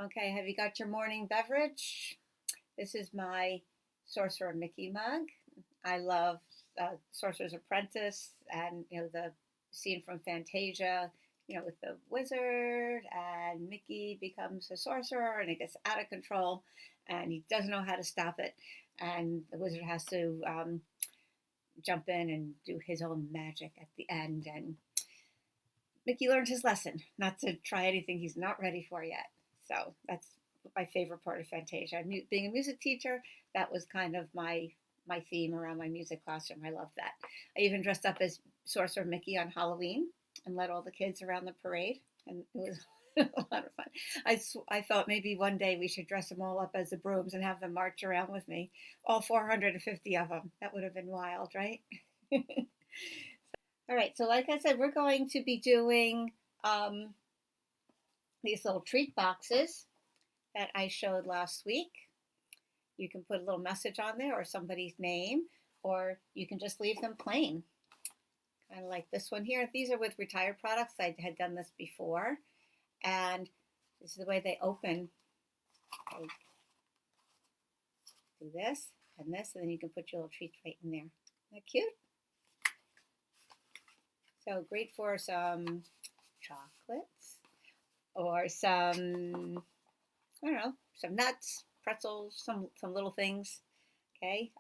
Okay, have you got your morning beverage? This is my Sorcerer Mickey mug. I love Sorcerer's Apprentice and the scene from Fantasia, with the wizard and Mickey becomes a sorcerer and it gets out of control and he doesn't know how to stop it. And the wizard has to jump in and do his own magic at the end. And Mickey learned his lesson not to try anything he's not ready for yet. So that's my favorite part of Fantasia. Being a music teacher, that was kind of my theme around my music classroom. I loved that. I even dressed up as Sorcerer Mickey on Halloween and led all the kids around the parade, and it was a lot of fun. I thought maybe one day we should dress them all up as the brooms and have them march around with me, all 450 of them. That would have been wild, right? All right, so like I said, we're going to be doing these little treat boxes that I showed last week. You can put a little message on there or somebody's name, or you can just leave them plain. Kind of like this one here. These are with retired products. I had done this before. And this is the way they open. Okay. Do this and this, and then you can put your little treats right in there. Isn't that cute? So great for some chocolates or some, I don't know, some nuts, pretzels, some little things. Okay,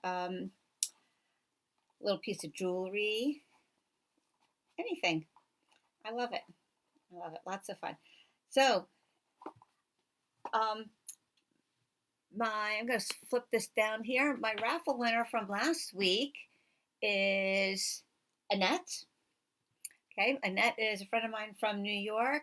little piece of jewelry, anything. I love it. I love it. Lots of fun. So, um, I'm going to flip this down here. My raffle winner from last week is Annette. Okay, Annette is a friend of mine from New York,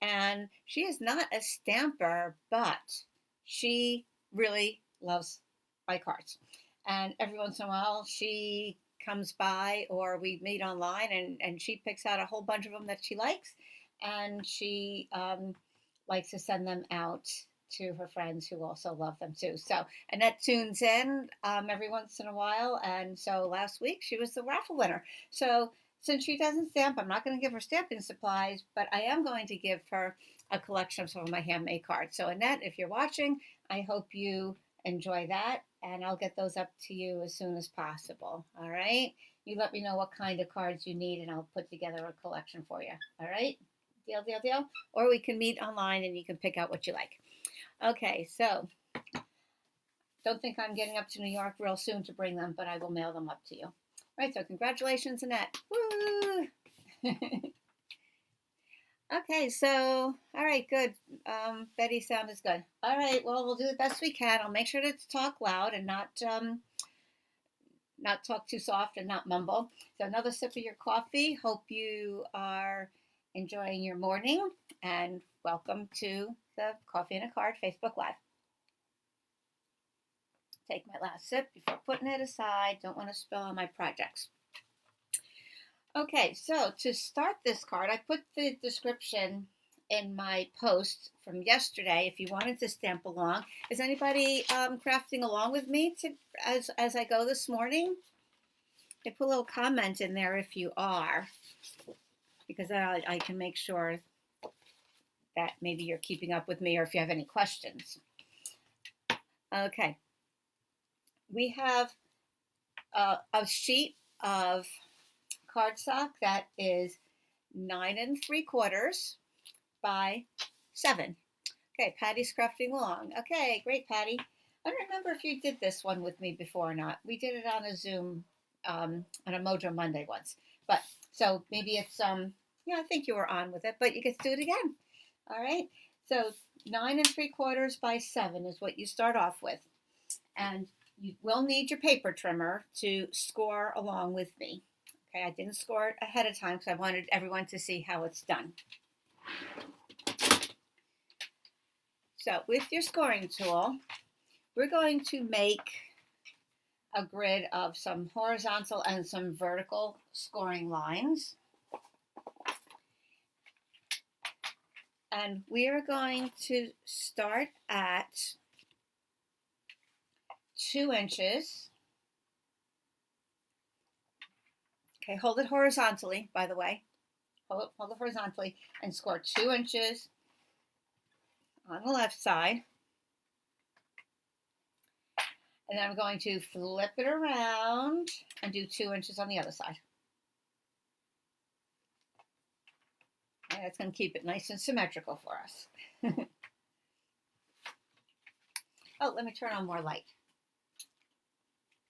and she is not a stamper, but she really loves my cards. And every once in a while, she comes by or we meet online and she picks out a whole bunch of them that she likes. And she likes to send them out to her friends who also love them too. So Annette tunes in every once in a while. And so last week she was the raffle winner. So since she doesn't stamp, I'm not going to give her stamping supplies, but I am going to give her a collection of some of my handmade cards. So Annette, if you're watching, I hope you enjoy that, and I'll get those up to you as soon as possible. All right? You let me know what kind of cards you need, and I'll put together a collection for you. All right? Deal, deal, deal? Or we can meet online and you can pick out what you like. Okay, so don't think I'm getting up to New York real soon to bring them, but I will mail them up to you. All right, so congratulations, Annette. Woo! Okay, so, all right, good. Betty's sound is good. All right, well, we'll do the best we can. I'll make sure to talk loud and not talk too soft and not mumble. So another sip of your coffee. Hope you are enjoying your morning, and welcome to the Coffee and a Card Facebook Live. Take my last sip before putting it aside. Don't want to spill on my projects. Okay, so to start this card, I put the description in my post from yesterday if you wanted to stamp along. Is anybody crafting along with me as I go this morning? I put a little comment in there if you are, because then I can make sure that maybe you're keeping up with me or if you have any questions. Okay. We have a sheet of cardstock that is 9 3/4 by 7. Okay, Patty's crafting along. Okay, great, Patty. I don't remember if you did this one with me before or not. We did it on a Zoom, on a Mojo Monday once. But so maybe it's yeah, I think you were on with it, but you get to do it again. All right. So 9 3/4 by 7 is what you start off with, and you will need your paper trimmer to score along with me. Okay, I didn't score it ahead of time because I wanted everyone to see how it's done. So with your scoring tool, we're going to make a grid of some horizontal and some vertical scoring lines. And we are going to start at 2 inches. Okay, hold it horizontally, by the way. Hold it horizontally and score 2 inches on the left side. And then I'm going to flip it around and do 2 inches on the other side. And that's going to keep it nice and symmetrical for us. Oh, let me turn on more light.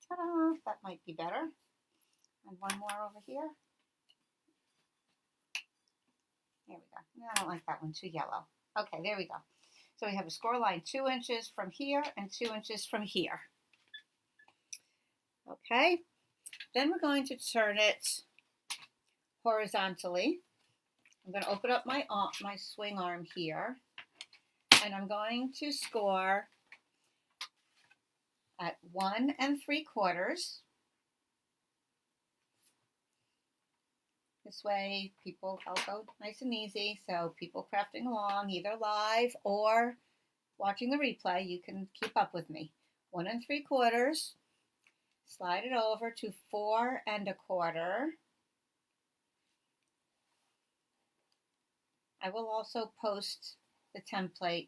Ta-da! That might be better. And one more over here. There we go. No, I don't like that one, too yellow. Okay, there we go. So we have a score line 2 inches from here and 2 inches from here. Okay, then we're going to turn it horizontally. I'm going to open up my swing arm here, and I'm going to score at 1 3/4. This way, I'll go nice and easy, so people crafting along, either live or watching the replay, you can keep up with me. 1 3/4, slide it over to 4 1/4. I will also post the template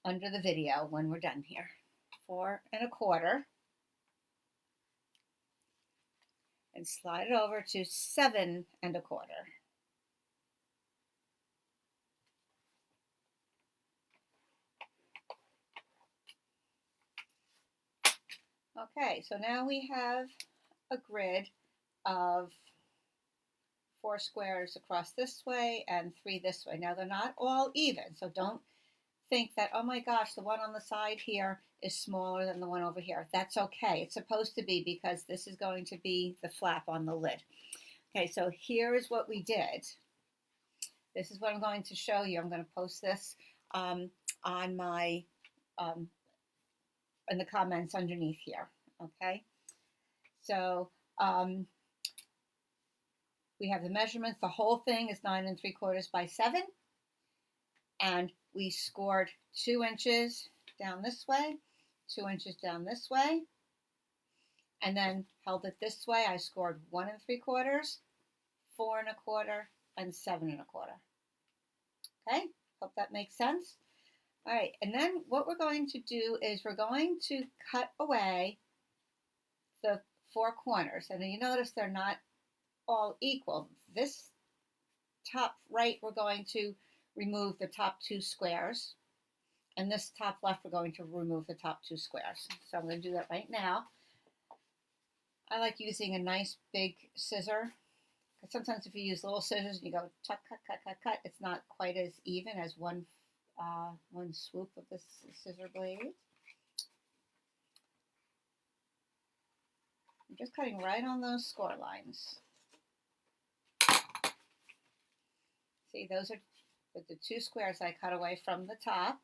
under the video when we're done here. 4 1/4. And slide it over to 7 1/4. Okay, so now we have a grid of 4 squares across this way and 3 this way. Now they're not all even, so don't think that, oh my gosh, the one on the side here is smaller than the one over here. That's okay. It's supposed to be, because this is going to be the flap on the lid. Okay, so here is what we did. This is what I'm going to show you. I'm going to post this on my in the comments underneath here. Okay, so we have the measurements. The whole thing is 9 3/4 by 7, and we scored 2 inches down this way, 2 inches down this way, and then held it this way. I scored 1 3/4, 4 1/4, and 7 1/4. Okay, hope that makes sense. All right, and then what we're going to do is we're going to cut away the 4 corners. And you notice they're not all equal. This top right, we're going to remove the top 2 squares. And this top left, we're going to remove the top 2 squares. So I'm going to do that right now. I like using a nice big scissor. Because sometimes if you use little scissors and you go cut, cut, cut, cut, cut, it's not quite as even as one swoop of the scissor blade. I'm just cutting right on those score lines. See, those are the 2 squares I cut away from the top.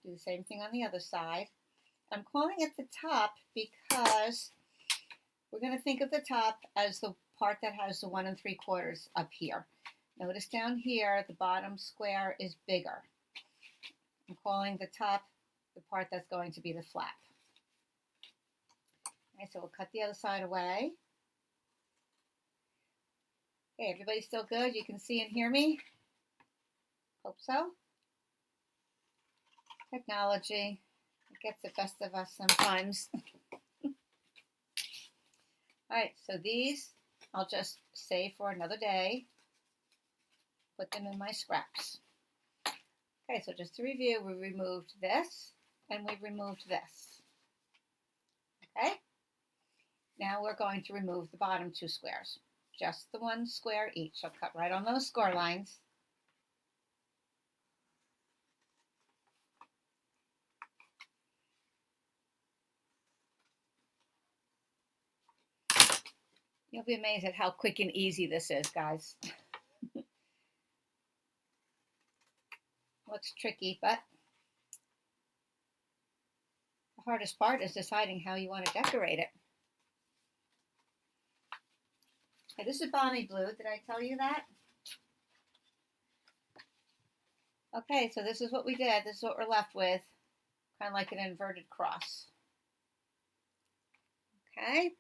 Do the same thing on the other side. I'm calling it the top because we're going to think of the top as the part that has the 1 3/4 up here. Notice down here, the bottom square is bigger. I'm calling the top the part that's going to be the flap. Okay, so we'll cut the other side away. Okay, everybody still good? You can see and hear me? Hope so. Technology, it gets the best of us sometimes. All right, so these I'll just save for another day. Put them in my scraps. Okay, so just to review, we removed this and we removed this. Okay, now we're going to remove the bottom 2 squares. Just the 1 square each. So cut right on those score lines. You'll be amazed at how quick and easy this is, guys. Looks tricky, but the hardest part is deciding how you want to decorate it. Okay, this is balmy blue. Did I tell you that? Okay, so this is what we did. This is what we're left with. Kind of like an inverted cross. Okay.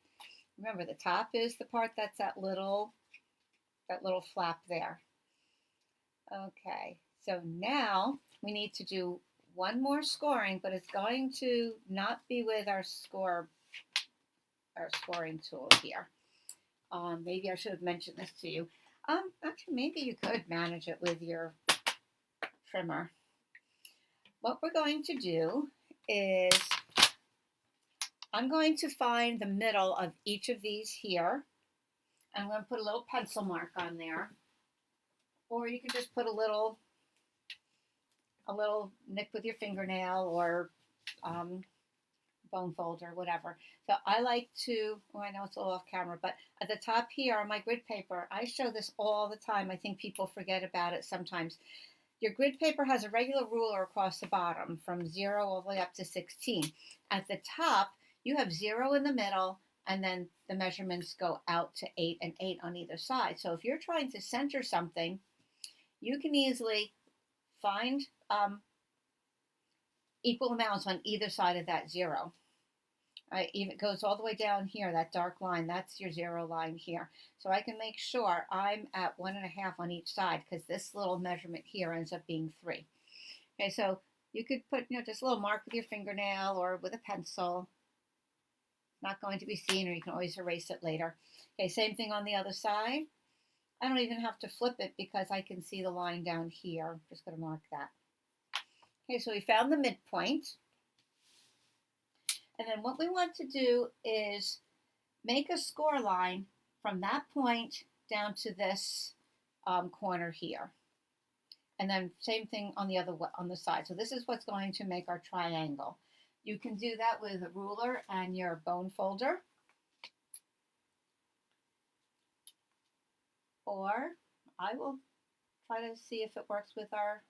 Remember, the top is the part that's that little flap there. Okay, so now we need to do one more scoring, but it's going to not be with our scoring tool here. Maybe I should have mentioned this to you. Actually, maybe you could manage it with your trimmer. What we're going to do is I'm going to find the middle of each of these here. I'm going to put a little pencil mark on there. Or you can just put a little nick with your fingernail or bone folder, whatever. So I like to, I know it's a little off camera, but at the top here on my grid paper, I show this all the time. I think people forget about it sometimes. Your grid paper has a regular ruler across the bottom from 0 all the way up to 16. At the top, you have 0 in the middle, and then the measurements go out to 8 and 8 on either side. So if you're trying to center something, you can easily find equal amounts on either side of that 0. Right, even it goes all the way down here, that dark line, that's your 0 line here. So I can make sure I'm at 1.5 on each side because this little measurement here ends up being 3. Okay, so you could put, just a little mark with your fingernail or with a pencil. Not going to be seen, or you can always erase it later. Okay, same thing on the other side. I don't even have to flip it because I can see the line down here. I'm just going to mark that. Okay, so we found the midpoint. And then what we want to do is make a score line from that point down to this corner here. And then same thing on the side. So this is what's going to make our triangle. You can do that with a ruler and your bone folder. Or I will try to see if it works with our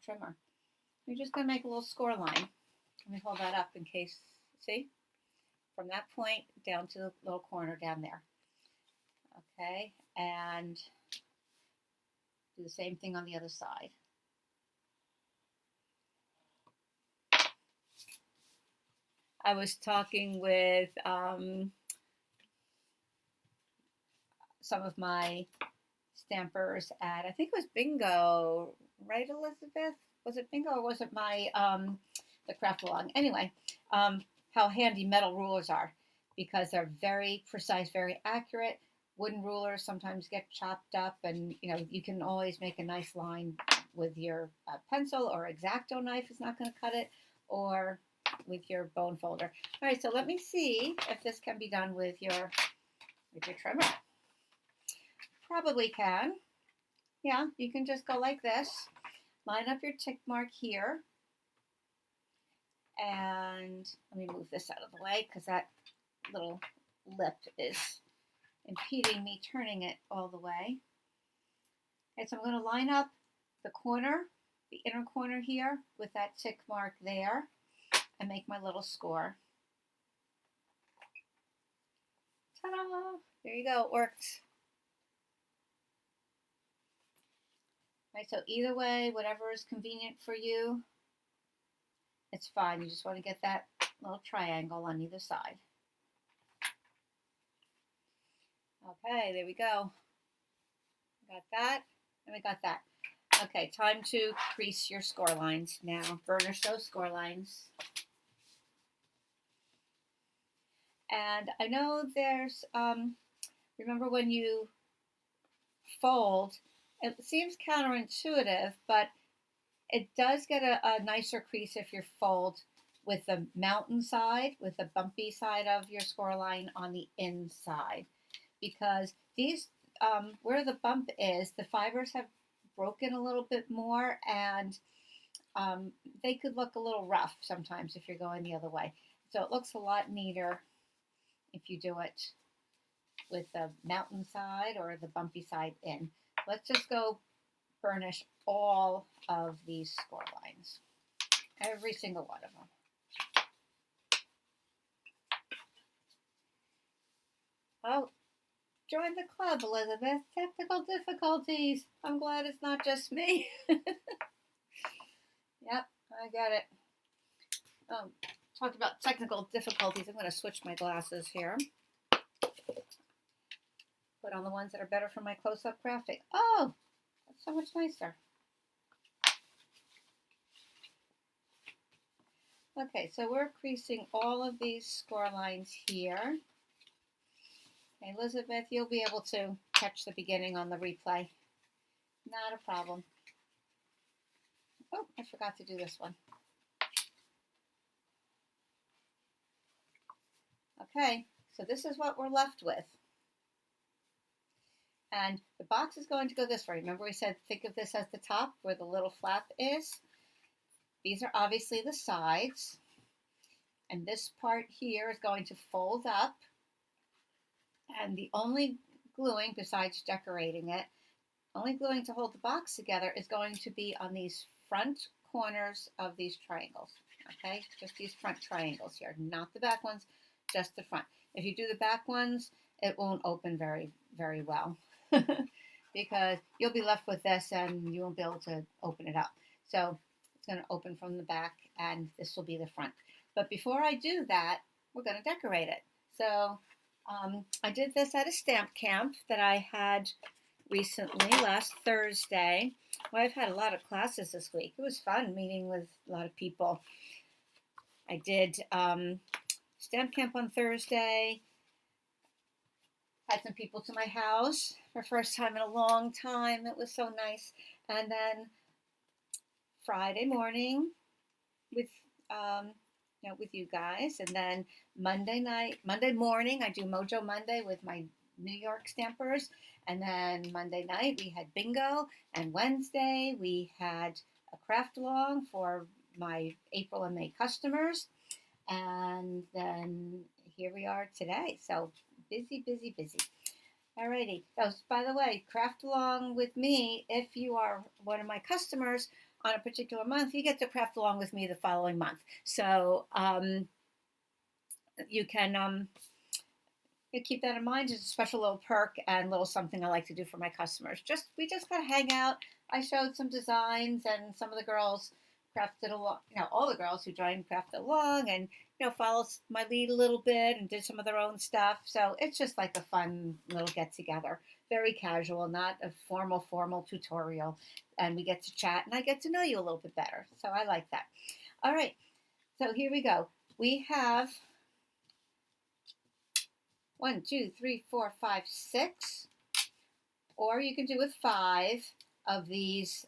trimmer. We're just going to make a little score line. Let me hold that up in case, see? From that point down to the little corner down there. Okay, and do the same thing on the other side. I was talking with some of my stampers at, I think it was Bingo, right, Elizabeth? Was it Bingo or was it my the craft along? Anyway, how handy metal rulers are because they're very precise, very accurate. Wooden rulers sometimes get chopped up, and you can always make a nice line with your pencil, or X-Acto knife is not going to cut it, or with your bone folder. All right, so let me see if this can be done with your trimmer. Probably can. Yeah, you can just go like this. Line up your tick mark here. And let me move this out of the way because that little lip is impeding me turning it all the way. Okay, so I'm going to line up the corner, the inner corner here with that tick mark there and make my little score. Ta-da! There you go, it worked. Right, so either way, whatever is convenient for you, it's fine. You just want to get that little triangle on either side. Okay, there we go. Got that, and we got that. Okay, time to crease your score lines now. Burnish those score lines. And I know there's, remember when you fold, it seems counterintuitive, but it does get a nicer crease if you fold with the mountain side, with the bumpy side of your score line on the inside. Because these, where the bump is, the fibers have broken a little bit more, and they could look a little rough sometimes if you're going the other way. So it looks a lot neater if you do it with the mountain side or the bumpy side in. Let's just go burnish all of these score lines. Every single one of them. Oh, join the club, Elizabeth. Technical difficulties. I'm glad it's not just me. Yep, I got it. Talked about technical difficulties. I'm going to switch my glasses here. Put on the ones that are better for my close-up graphic. Oh, that's so much nicer. Okay, so we're creasing all of these score lines here. Okay, Elizabeth, you'll be able to catch the beginning on the replay. Not a problem. Oh, I forgot to do this one. Okay, so this is what we're left with. And the box is going to go this way. Remember we said think of this as the top where the little flap is? These are obviously the sides. And this part here is going to fold up. And the only gluing, besides decorating it, only gluing to hold the box together is going to be on these front corners of these triangles. Okay, just these front triangles here, not the back ones, just the front. If you do the back ones, it won't open very, very well because you'll be left with this and you won't be able to open it up. So it's going to open from the back and this will be the front. But before I do that, we're going to decorate it. So I did this at a stamp camp that I had recently, last Thursday. Well, I've had a lot of classes this week. It was fun meeting with a lot of people. I did stamp camp on Thursday. Had some people to my house for the first time in a long time. It was so nice. And then Friday morning with with you guys, and then Monday morning, I do Mojo Monday with my New York stampers, and then Monday night we had bingo, and Wednesday we had a craft along for my April and May customers, and then here we are today. So busy, busy, busy. Alrighty. So, by the way, craft along with me. If you are one of my customers on a particular month, you get to craft along with me the following month. So you can you keep that in mind. It's a special little perk and little something I like to do for my customers. We just got to hang out. I showed some designs, and some of the girls crafted along. All the girls who joined crafted along, and followed my lead a little bit and did some of their own stuff. So it's just like a fun little get together. Very casual, not a formal tutorial. And we get to chat, and I get to know you a little bit better. So I like that. All right, so here we go. We have 1, 2, 3, 4, 5, 6, or you can do with 5 of these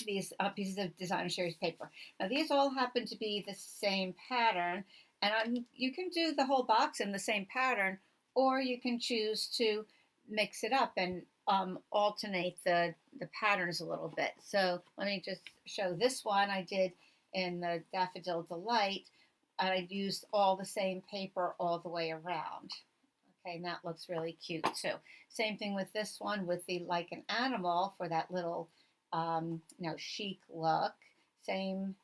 pieces of designer series paper. Now these all happen to be the same pattern, and you can do the whole box in the same pattern, or you can choose to mix it up and alternate the patterns a little bit. So let me just show this one I did in the Daffodil Delight. I used all the same paper all the way around. Okay, and that looks really cute too. Same thing with this one with the Like an Animal for that little chic look. Same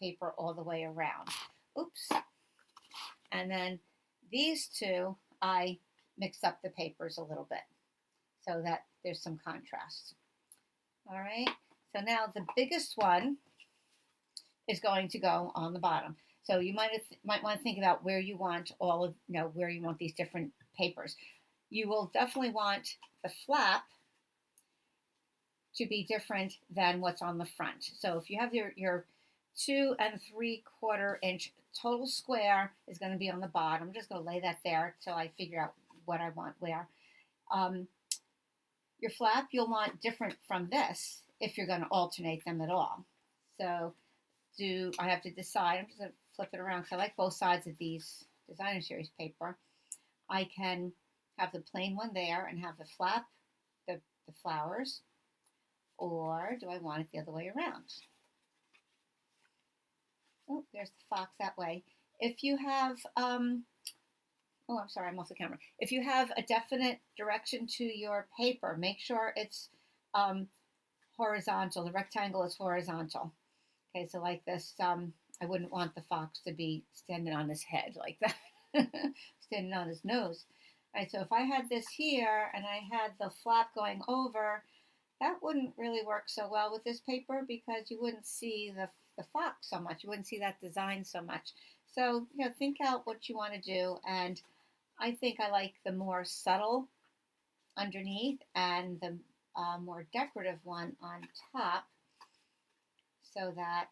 paper all the way around. Oops. And then these two, I mixed up the papers a little bit so that there's some contrast. All right. So now the biggest one is going to go on the bottom. So you might want to think about where you want where you want these different papers. You will definitely want the flap to be different than what's on the front. So if you have your 2 3/4 inch total square is going to be on the bottom. I'm just going to lay that there till I figure out what I want where. Your flap you'll want different from this if you're going to alternate them at all. So I have to decide. I'm just going to flip it around because I like both sides of these designer series paper. I can have the plain one there and have the flap, the flowers, or do I want it the other way around? Oh, there's the fox that way. If you have, I'm sorry, I'm off the camera. If you have a definite direction to your paper, make sure it's horizontal. The rectangle is horizontal. Okay, so like this, I wouldn't want the fox to be standing on his head like that, standing on his nose. All right, so if I had this here and I had the flap going over, that wouldn't really work so well with this paper because you wouldn't see the fox so much. You wouldn't see that design so much. So, think out what you want to do. And I think I like the more subtle underneath and the more decorative one on top. so that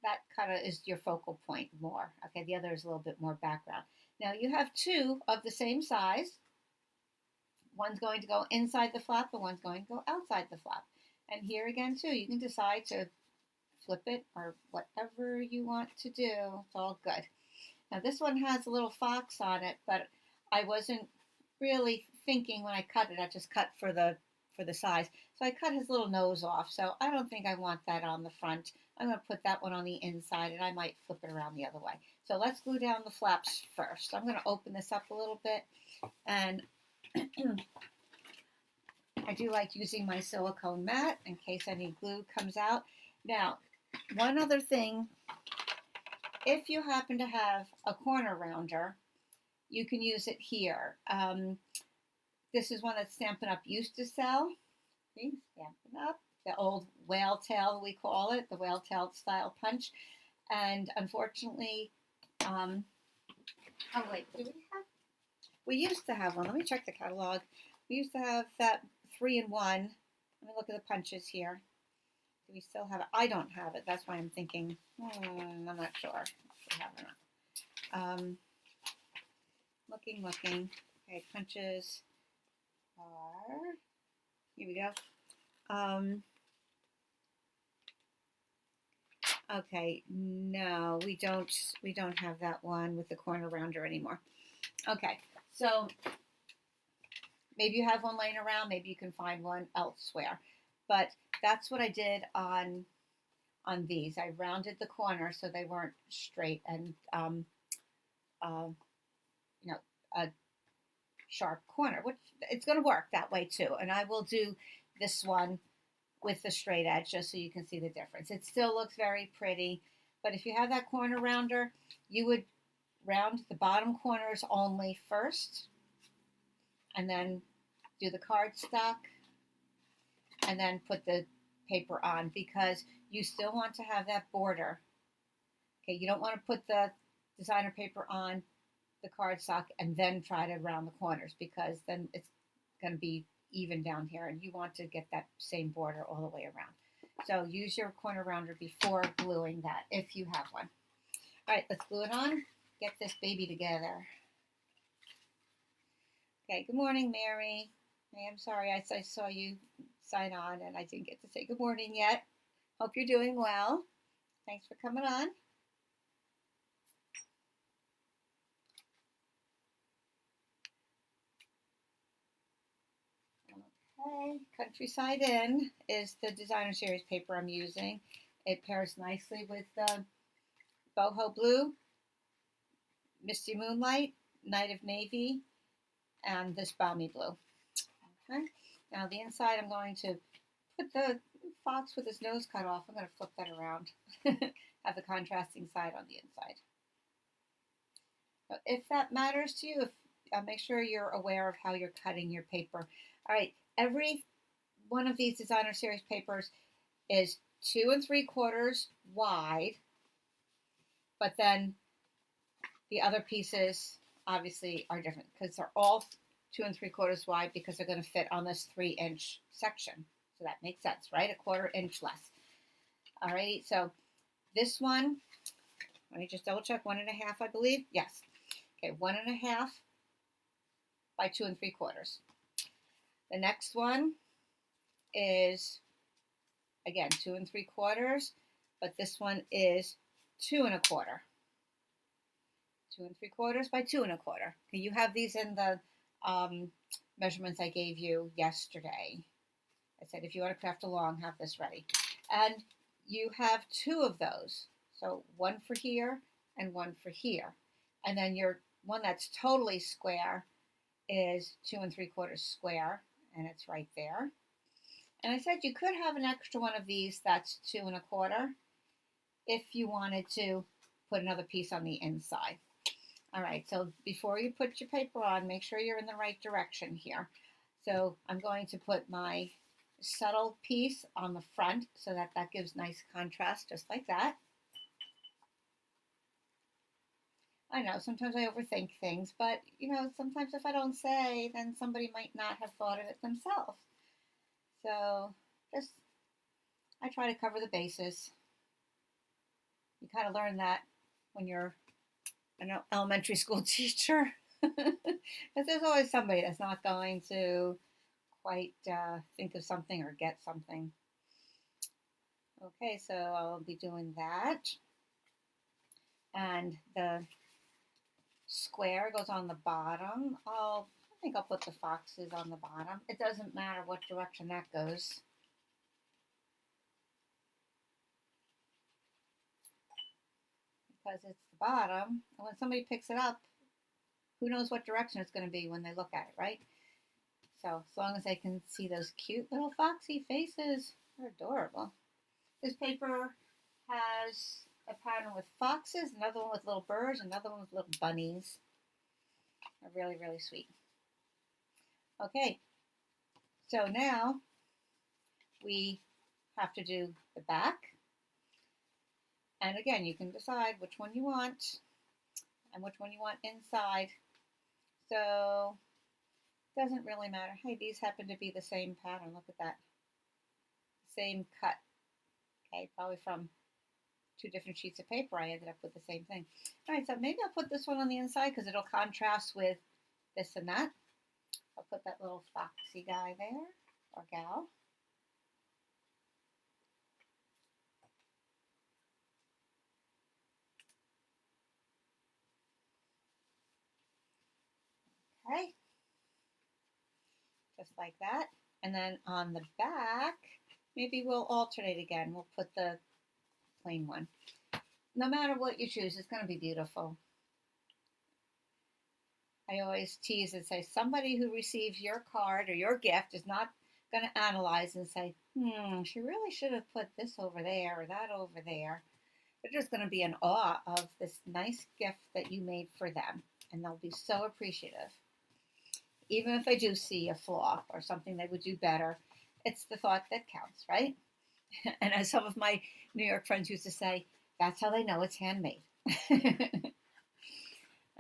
that kind of is your focal point more. Okay, the other is a little bit more background. Now you have two of the same size. One's going to go inside the flap and one's going to go outside the flap. And here again too, you can decide to flip it or whatever you want to do. It's all good. Now this one has a little fox on it, but I wasn't really thinking when I cut it. I just cut for the size. So I cut his little nose off. So I don't think I want that on the front. I'm going to put that one on the inside, and I might flip it around the other way. So let's glue down the flaps first. I'm going to open this up a little bit, and I do like using my silicone mat in case any glue comes out. Now, one other thing, if you happen to have a corner rounder, you can use it here. This is one that Stampin' Up! Used to sell. See, Stampin' Up! The old whale tail, we call it, the whale tail style punch. And unfortunately, oh wait, do we have? We used to have one. Let me check the catalog. We used to have that 3-in-1. Let me look at the punches here. Do we still have it? I don't have it. That's why I'm thinking, I'm not sure if we have it or not. Looking. Okay, punches are, here we go. Okay, no, we don't have that one with the corner rounder anymore. Okay, so maybe you have one laying around, maybe you can find one elsewhere. But that's what I did on these. I rounded the corner so they weren't straight and a sharp corner, which it's going to work that way too. And I will do this one with the straight edge just so you can see the difference. It still looks very pretty, but if you have that corner rounder, you would round the bottom corners only first, and then do the cardstock, and then put the paper on, because you still want to have that border. Okay, you don't want to put the designer paper on the cardstock and then try to round the corners, because then it's going to be even down here, and you want to get that same border all the way around. So use your corner rounder before gluing that, if you have one. All right, let's glue it on. Get this baby together. Okay, good morning, Mary. I am sorry I saw you sign on and I didn't get to say good morning yet. Hope you're doing well. Thanks for coming on. Okay, Countryside Inn is the designer series paper I'm using. It pairs nicely with the Boho Blue, Misty Moonlight, Night of Navy, and this Balmy Blue. Okay, now the inside I'm going to put the fox with his nose cut off. I'm going to flip that around. Have the contrasting side on the inside. So if that matters to you, make sure you're aware of how you're cutting your paper. All right, every one of these designer series papers is 2 3/4 wide, but then the other pieces obviously are different because they're all 2 3/4 wide, because they're going to fit on this 3-inch section. So that makes sense, right? 1/4 inch less. All right, so this one, let me just double check, 1.5, I believe. Yes. Okay, 1.5 by 2 3/4. The next one is, again, 2 3/4, but this one is 2 1/4. 2 3/4 by 2 1/4. Okay, you have these in the measurements I gave you yesterday. I said if you want to craft along, have this ready. And you have 2 of those. So one for here and one for here. And then your one that's totally square is 2 3/4 square, and it's right there. And I said you could have an extra one of these that's 2 1/4 if you wanted to put another piece on the inside. All right, so before you put your paper on, make sure you're in the right direction here. So I'm going to put my subtle piece on the front so that that gives nice contrast, just like that. I know, sometimes I overthink things, but, sometimes if I don't say, then somebody might not have thought of it themselves. So just I try to cover the bases. You kind of learn that when you're an elementary school teacher. Because there's always somebody that's not going to quite think of something or get something. Okay, so I'll be doing that. And the square goes on the bottom. I think I'll put the foxes on the bottom. It doesn't matter what direction that goes. Because it's the bottom, and when somebody picks it up, who knows what direction it's going to be when they look at it, right? So as long as they can see those cute little foxy faces, they're adorable. This paper has a pattern with foxes, another one with little birds, another one with little bunnies. They're really, really sweet. Okay, so now we have to do the back. And again, you can decide which one you want and which one you want inside. So it doesn't really matter. Hey, these happen to be the same pattern. Look at that. Same cut. Okay, probably from 2 different sheets of paper, I ended up with the same thing. All right, so maybe I'll put this one on the inside because it'll contrast with this and that. I'll put that little foxy guy there, or gal. Okay, just like that. And then on the back, maybe we'll alternate again. We'll put the plain one. No matter what you choose, it's going to be beautiful. I always tease and say somebody who receives your card or your gift is not going to analyze and say, she really should have put this over there or that over there. They're just going to be in awe of this nice gift that you made for them, and they'll be so appreciative. Even if they do see a flaw or something they would do better, it's the thought that counts, right? And as some of my New York friends used to say, that's how they know it's handmade.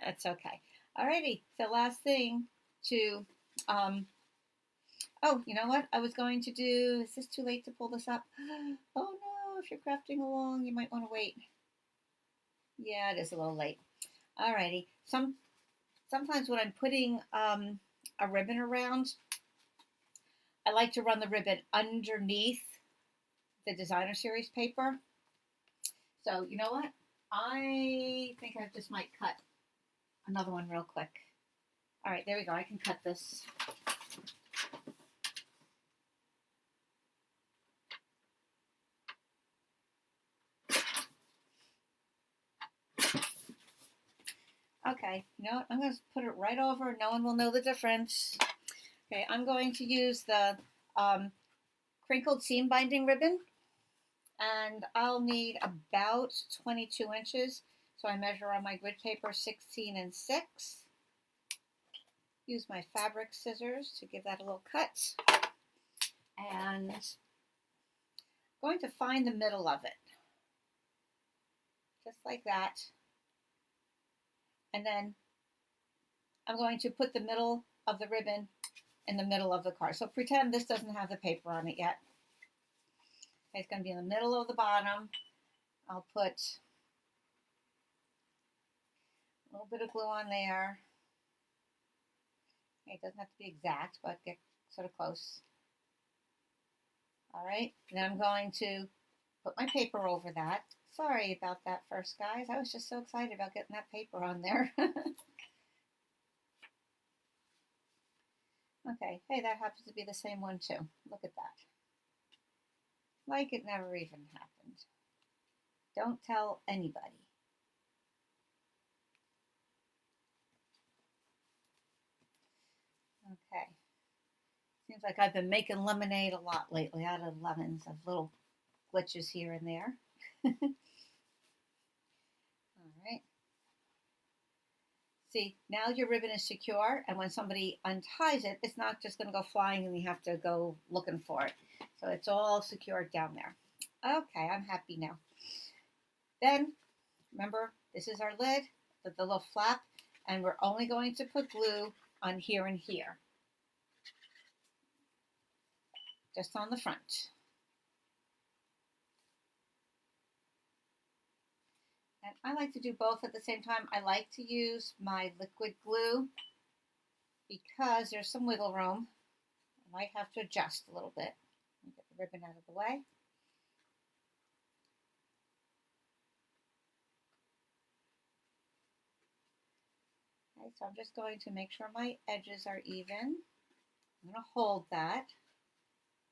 That's okay. Alrighty, so last thing to, oh, you know what I was going to do? Is this too late to pull this up? Oh no, if you're crafting along, you might want to wait. Yeah, it is a little late. Alrighty, sometimes when I'm putting a ribbon around, I like to run the ribbon underneath the designer series paper. So you know what? I think I just might cut another one real quick. All right, there we go. I can cut this. Okay, you know what? I'm going to put it right over. No one will know the difference. Okay, I'm going to use the crinkled seam binding ribbon, and I'll need about 22 inches. So I measure on my grid paper 16 and 6. Use my fabric scissors to give that a little cut. And I'm going to find the middle of it. Just like that. And then I'm going to put the middle of the ribbon in the middle of the card. So pretend this doesn't have the paper on it yet. Okay, it's going to be in the middle of the bottom. I'll put a little bit of glue on there. Okay, it doesn't have to be exact, but get sort of close. All right, and then I'm going to put my paper over that. Sorry about that first, guys. I was just so excited about getting that paper on there. Okay, hey, that happens to be the same one too. Look at that. Like it never even happened. Don't tell anybody. Okay. Seems like I've been making lemonade a lot lately out of lemons, of little glitches here and there. All right. See, now your ribbon is secure, and when somebody unties it, it's not just going to go flying and you have to go looking for it. So it's all secured down there. Okay, I'm happy now. Then, remember, this is our lid with the little flap, and we're only going to put glue on here and here. Just on the front. And I like to do both at the same time. I like to use my liquid glue because there's some wiggle room. I might have to adjust a little bit. Get the ribbon out of the way. Okay, so I'm just going to make sure my edges are even. I'm going to hold that.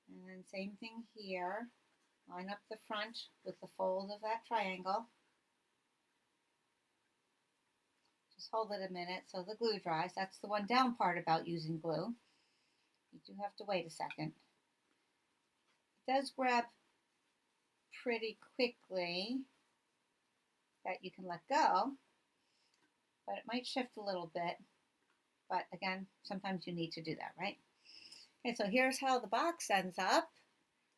And then same thing here. Line up the front with the fold of that triangle. Just hold it a minute so the glue dries. That's the one down part about using glue. You do have to wait a second. It does grab pretty quickly that you can let go, but it might shift a little bit. But again, sometimes you need to do that, right? Okay, so here's how the box ends up.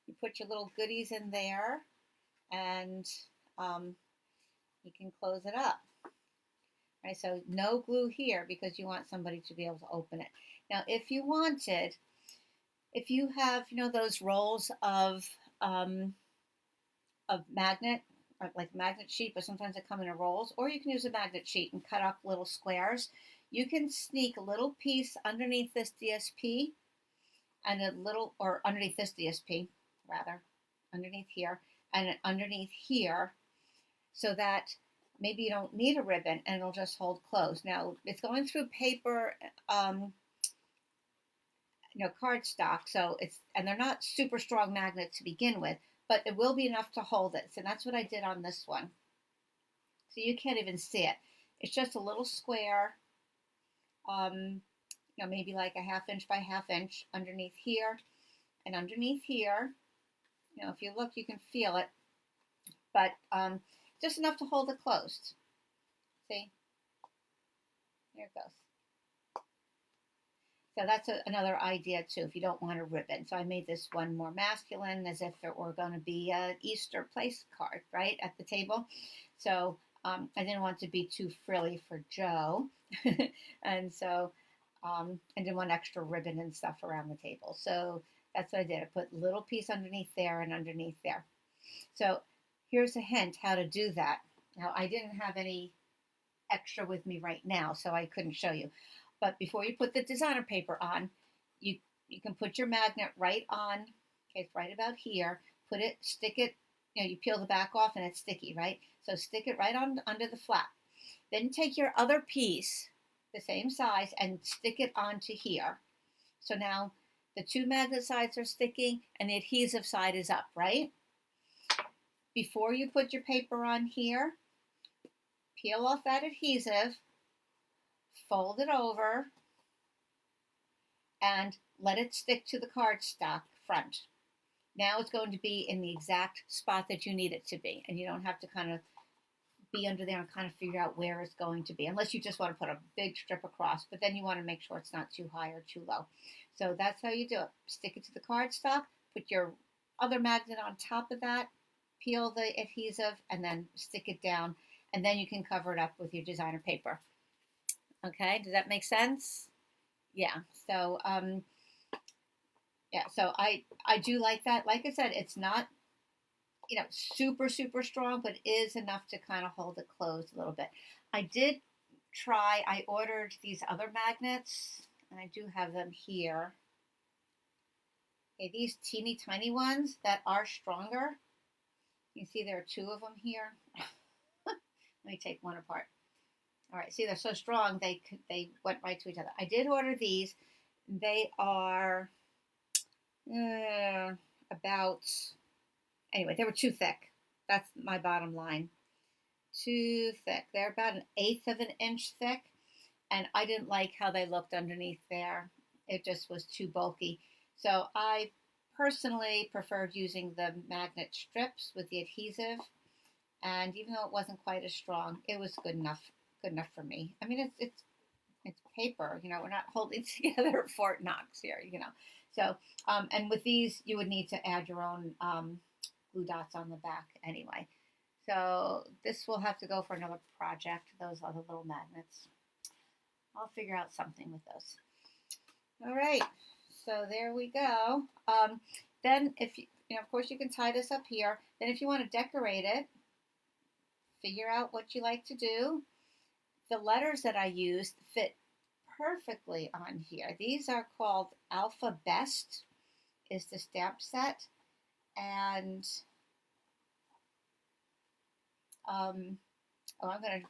You put your little goodies in there, and you can close it up. Right, so no glue here because you want somebody to be able to open it. Now, if you wanted, if you have, those rolls of magnet, like magnet sheet, but sometimes they come in rolls, or you can use a magnet sheet and cut up little squares. You can sneak a little piece underneath this DSP and a little, or underneath this DSP, rather, underneath here, and underneath here, so that maybe you don't need a ribbon and it'll just hold closed. Now, it's going through paper, cardstock, so and they're not super strong magnets to begin with, but it will be enough to hold it. So that's what I did on this one. So you can't even see it. It's just a little square, maybe like a 1/2 inch by 1/2 inch underneath here and underneath here. If you look, you can feel it, but just enough to hold it closed. See? Here it goes. So that's another idea too, if you don't want a ribbon. So I made this one more masculine, as if it were going to be an Easter place card, right, at the table. So I didn't want to be too frilly for Joe. And so I didn't want extra ribbon and stuff around the table. So that's what I did. I put a little piece underneath there and underneath there. So here's a hint how to do that. Now, I didn't have any extra with me right now, so I couldn't show you. But before you put the designer paper on, you can put your magnet right on. Okay, it's right about here. Put it, stick it, you peel the back off and it's sticky, right? So stick it right on under the flap. Then take your other piece, the same size, and stick it onto here. So now the two magnet sides are sticking and the adhesive side is up, right? Before you put your paper on here, peel off that adhesive, fold it over, and let it stick to the cardstock front. Now it's going to be in the exact spot that you need it to be, and you don't have to kind of be under there and kind of figure out where it's going to be, unless you just want to put a big strip across, but then you want to make sure it's not too high or too low. So that's how you do it. Stick it to the cardstock, put your other magnet on top of that, peel the adhesive, and then stick it down, and then you can cover it up with your designer paper. Okay, does that make sense? Yeah, so so I do like that. Like I said, it's not super strong, but it is enough to kind of hold it closed a little bit. I ordered these other magnets, and I do have them here. Okay, these teeny tiny ones that are stronger. You see there are two of them here. Let me take one apart. All right, see, they're so strong, they went right to each other. I did order these. They are anyway, they were too thick. That's my bottom line. Too thick. They're about 1/8 of an inch thick, and I didn't like how they looked underneath there. It just was too bulky. So I personally preferred using the magnet strips with the adhesive, and even though it wasn't quite as strong, it was good enough for me. I mean, it's paper, we're not holding together Fort Knox here, So, and with these, you would need to add your own glue dots on the back anyway. So this will have to go for another project, those other little magnets. I'll figure out something with those. All right, so there we go. Then if of course you can tie this up here. Then if you want to decorate it, figure out what you like to do. The letters that I used fit perfectly on here. These are called Alpha Best, is the stamp set. And I'm going to,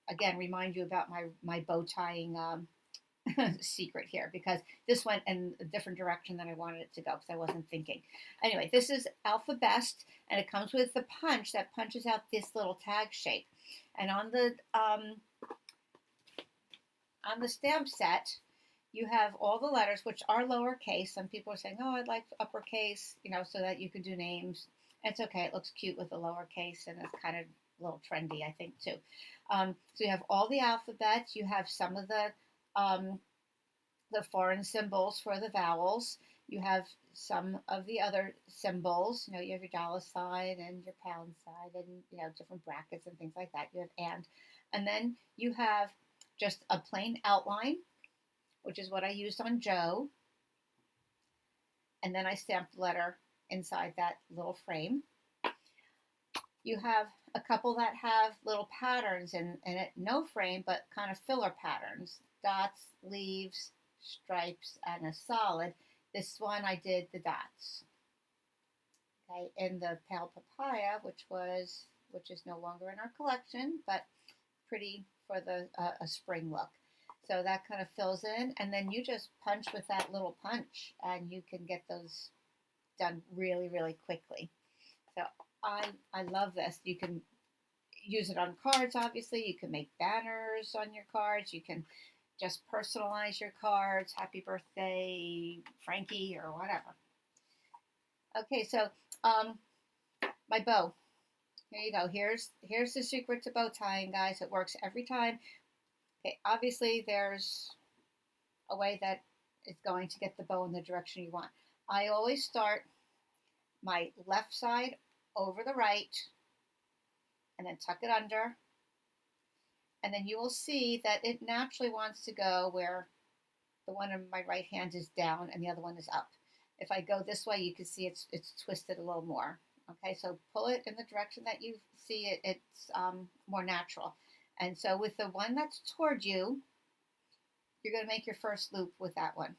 again, remind you about my bow tying secret here, because this went in a different direction than I wanted it to go because I wasn't thinking. Anyway, this is Alpha Best, and it comes with the punch that punches out this little tag shape. And on the stamp set, you have all the letters, which are lowercase. Some people are saying, "Oh, I'd like uppercase," so that you could do names. It's okay. It looks cute with the lowercase, and it's kind of a little trendy, I think, too. So you have all the alphabet. You have some of the foreign symbols for the vowels. You have some of the other symbols. You have your dollar sign and your pound sign, and different brackets and things like that. You have and then you have just a plain outline, which is what I used on Joe. And then I stamped the letter inside that little frame. You have a couple that have little patterns in it, no frame, but kind of filler patterns, dots, leaves, stripes, and a solid. This one I did the dots. Okay, in the pale papaya, which is no longer in our collection, but pretty for the a spring look. So that kind of fills in, and then you just punch with that little punch, and you can get those done really, really quickly. So I love this. You can use it on cards, obviously. You can make banners on your cards. You can just personalize your cards. Happy birthday, Frankie, or whatever. Okay, so my bow. Here you go. Here's the secret to bow tying, guys. It works every time. Okay, obviously there's a way that it's going to get the bow in the direction you want. I always start my left side over the right, and then tuck it under, and then you will see that it naturally wants to go where the one in my right hand is down and the other one is up. If I go this way, you can see it's twisted a little more. Okay, so pull it in the direction that you see it's more natural. And so with the one that's toward you, you're going to make your first loop with that one.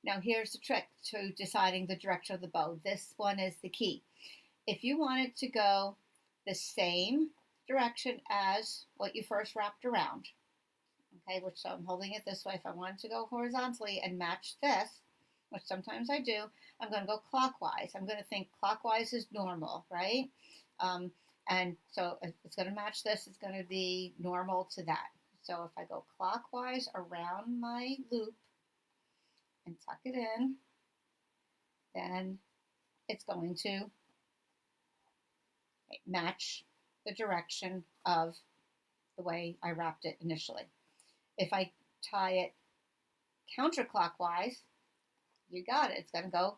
Now here's the trick to deciding the direction of the bow. This one is the key. If you want it to go the same direction as what you first wrapped around, okay, which so I'm holding it this way. If I wanted to go horizontally and match this, which sometimes I do, I'm going to go clockwise. I'm going to think clockwise is normal, right? And so it's going to match this. It's going to be normal to that. So if I go clockwise around my loop and tuck it in, then it's going to match the direction of the way I wrapped it initially. If I tie it counterclockwise, you got it. It's going to go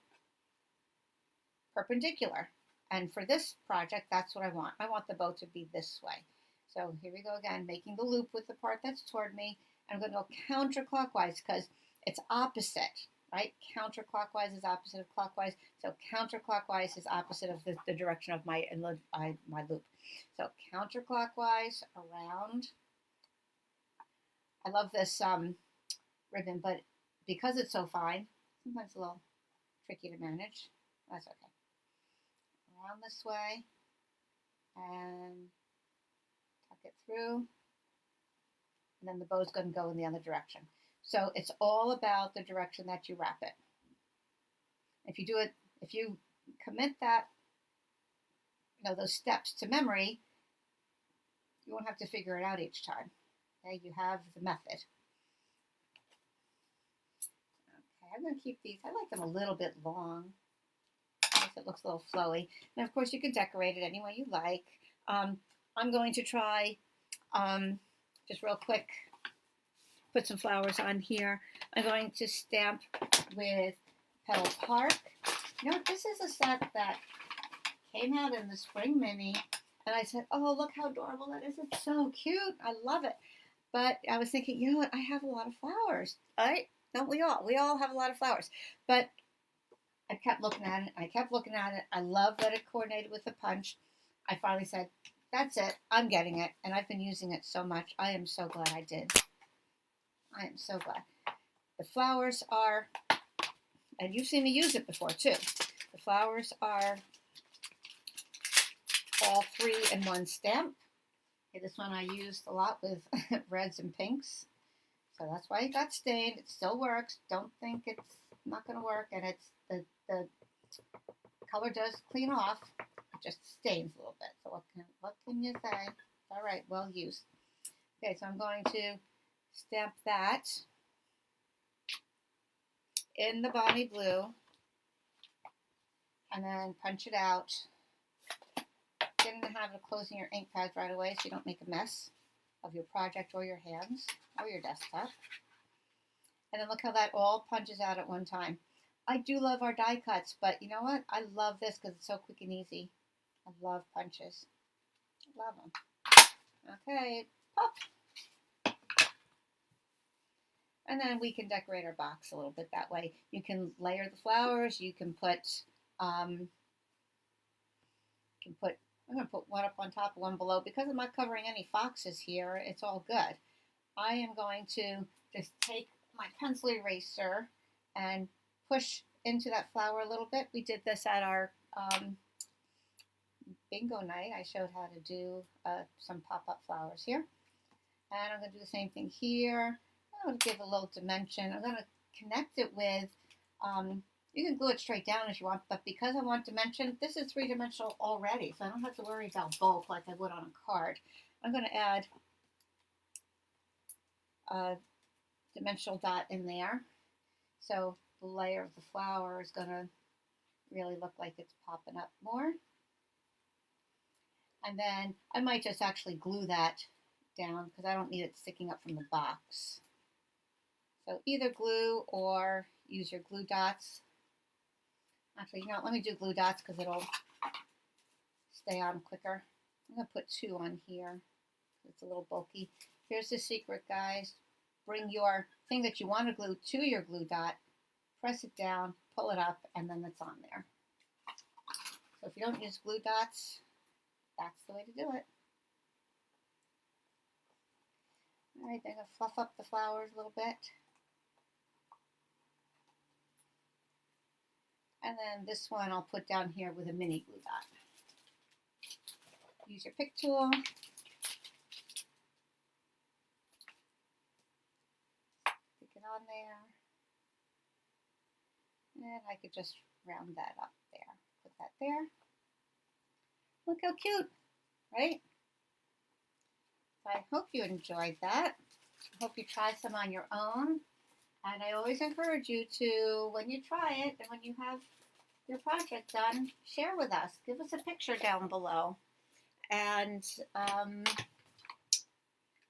perpendicular. And for this project, that's what I want. I want the bow to be this way. So here we go again, making the loop with the part that's toward me. I'm going to go counterclockwise because it's opposite, right? Counterclockwise is opposite of clockwise. So counterclockwise is opposite of the direction of my loop. So counterclockwise around. I love this ribbon, but because it's so fine, sometimes a little tricky to manage. That's okay. Around this way and tuck it through, and then the bow's going to go in the other direction. So it's all about the direction that you wrap it. If you commit that, those steps to memory, you won't have to figure it out each time. Okay, you have the method. Okay, I'm going to keep these. I like them a little bit long. It looks a little flowy. And of course you can decorate it any way you like. I'm going to try, just real quick, put some flowers on here. I'm going to stamp with Petal Park. This is a set that came out in the Spring Mini. And I said, oh, look how adorable that is. It's so cute. I love it. But I was thinking, you know what? I have a lot of flowers. Right? Don't we all? We all have a lot of flowers. But I kept looking at it. I love that it coordinated with the punch. I finally said, that's it. I'm getting it, and I've been using it so much. I am so glad I did. I am so glad. The flowers are, and you've seen me use it before too. The flowers are all 3 in 1 stamp. Okay, this one I used a lot with reds and pinks. So that's why it got stained. It still works. Don't think it's not going to work. And it's the color does clean off. It just stains a little bit. So what can you say? All right, well used. Okay, so I'm going to stamp that in the Bonnie Blue and then punch it out. Get in the habit of closing your ink pads right away so you don't make a mess of your project or your hands or your desktop. And then look how that all punches out at one time. I do love our die cuts, but you know what? I love this because it's so quick and easy. I love punches. I love them. Okay, pop. And then we can decorate our box a little bit that way. You can layer the flowers. You can put, I'm going to put one up on top, one below. Because I'm not covering any foxes here, it's all good. I am going to just take my pencil eraser and push into that flower a little bit. We did this at our bingo night. I showed how to do some pop-up flowers here. And I'm going to do the same thing here. I'm going to give a little dimension. I'm going to connect it with, you can glue it straight down if you want, but because I want dimension, this is 3-dimensional already, so I don't have to worry about bulk like I would on a card. I'm going to add a dimensional dot in there. So the layer of the flower is going to really look like it's popping up more. And then I might just actually glue that down because I don't need it sticking up from the box. So either glue or use your glue dots. Actually, you know, let me do glue dots because it'll stay on quicker. I'm going to put 2 on here. It's a little bulky. Here's the secret, guys. Bring your thing that you want to glue to your glue dot, press it down, pull it up, and then it's on there. So if you don't use glue dots, that's the way to do it. All right, then I'm going to fluff up the flowers a little bit. And then this one I'll put down here with a mini glue dot. Use your pick tool. Stick it on there. And I could just round that up there. Put that there. Look how cute, right? So I hope you enjoyed that. I hope you try some on your own. And I always encourage you to, when you try it and when you have your project done, share with us. Give us a picture down below. And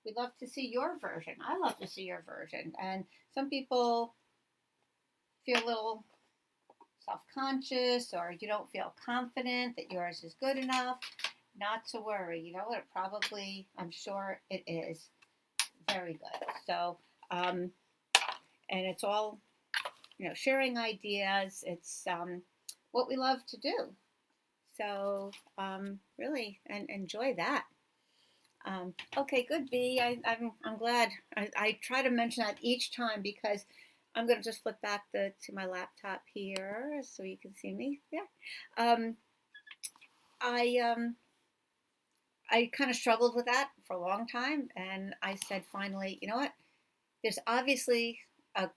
we'd love to see your version. I love to see your version. And some people feel a little self-conscious or you don't feel confident that yours is good enough. Not to worry. You know what? It probably, I'm sure it is very good. So, and it's all, you know, sharing ideas. It's what we love to do. So really, and enjoy that. Okay, good, B. I'm glad. I try to mention that each time because I'm going to just flip back to my laptop here so you can see me there. I kind of struggled with that for a long time, and I said finally, you know what? There's obviously a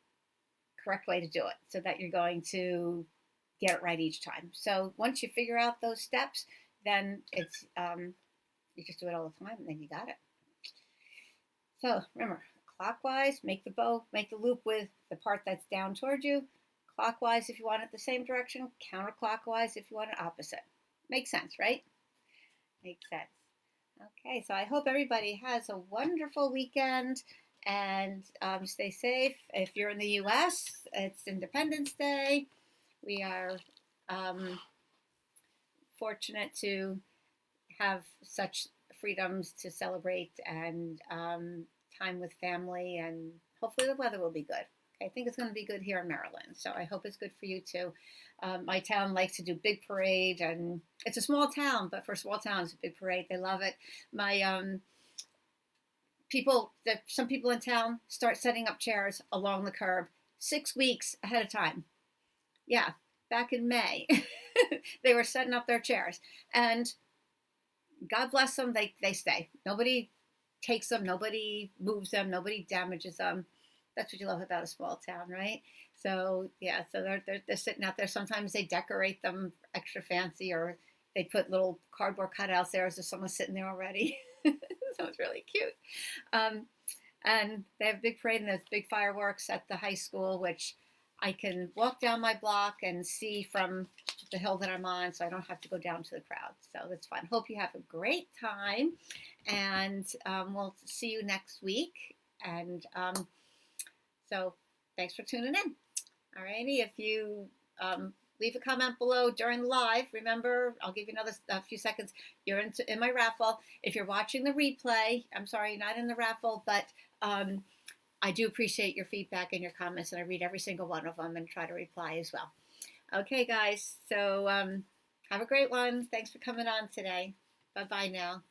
correct way to do it so that you're going to get it right each time. So once you figure out those steps, then it's you just do it all the time, and then you got it. So remember, clockwise, make the bow, make the loop with the part that's down toward you. Clockwise if you want it the same direction. Counterclockwise if you want it opposite. Makes sense, right? Makes sense. Okay, so I hope everybody has a wonderful weekend and stay safe. If you're in the U.S., it's Independence Day. We are fortunate to have such freedoms to celebrate and time with family, and hopefully the weather will be good. I think it's going to be good here in Maryland. So I hope it's good for you too. My town likes to do big parade, and it's a small town, but for a small town, it's a big parade. They love it. My some people in town start setting up chairs along the curb 6 weeks ahead of time. Yeah, back in May, they were setting up their chairs, and God bless them, they stay. Nobody takes them, nobody moves them, nobody damages them. That's what you love about a small town, right? So yeah, so they're sitting out there. Sometimes they decorate them extra fancy, or they put little cardboard cutouts there as if someone's sitting there already. So it's really cute. And they have a big parade, and there's big fireworks at the high school, which I can walk down my block and see from the hill that I'm on, so I don't have to go down to the crowd. So that's fun. Hope you have a great time, and we'll see you next week. And so thanks for tuning in. Alrighty, if you leave a comment below during the live, remember, I'll give you a few seconds. You're in my raffle. If you're watching the replay, I'm sorry, not in the raffle, but I do appreciate your feedback and your comments, and I read every single one of them and try to reply as well. Okay, guys, so have a great one. Thanks for coming on today. Bye-bye now.